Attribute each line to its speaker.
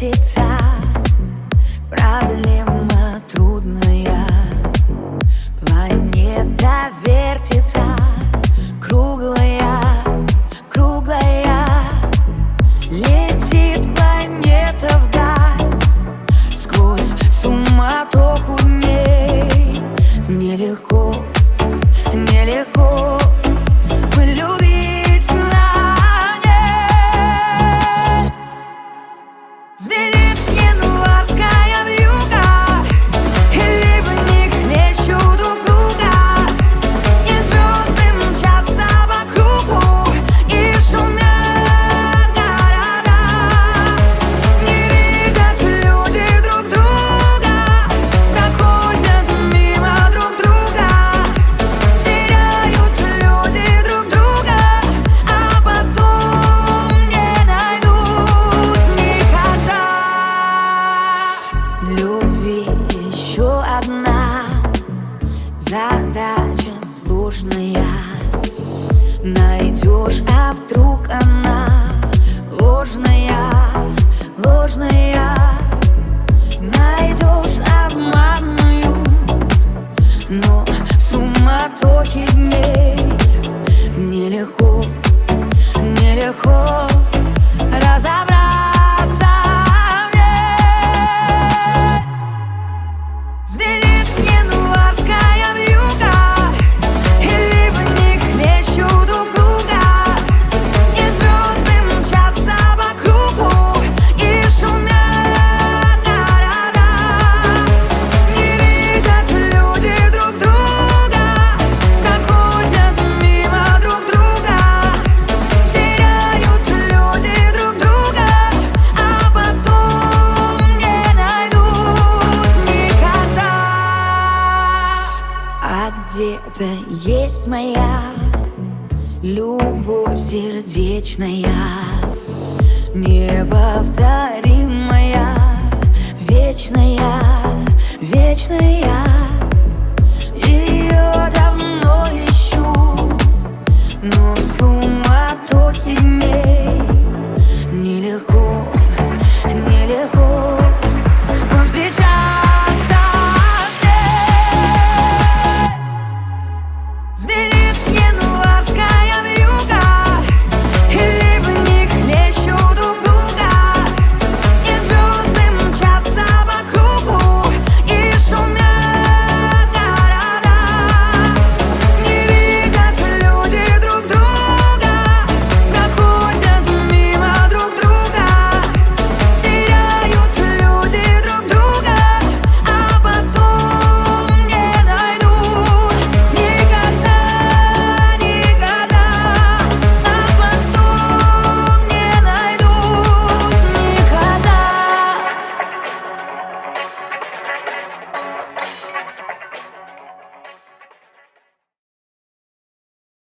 Speaker 1: вертится, проблема трудная. Планета вертится, круглая, круглая. Летит планета вдаль, сквозь суматоху дней. Нелегко, нелегко полюбить на ней. Звенит январская вьюга, и ливни хлещут упруга, и звезды мчатся по кругу, и шумят города. Не видят люди друг друга, проходят мимо друг друга, теряют люди друг друга, а потом не найдут никогда. Любви еще одна задача сложная. Найдешь, а вдруг она ложная, ложная. Найдешь обманную, но в суматохе дней нелегко, нелегко разобраться в ней. Звенит январская вьюга, и ливни хлещут упруга, и звезды мчатся по кругу, и шумят города. Не видят люди друг друга, проходят мимо друг друга, теряют люди друг друга, а потом не найдут никогда. А где-то есть моя любовь сердечная, не повторяй.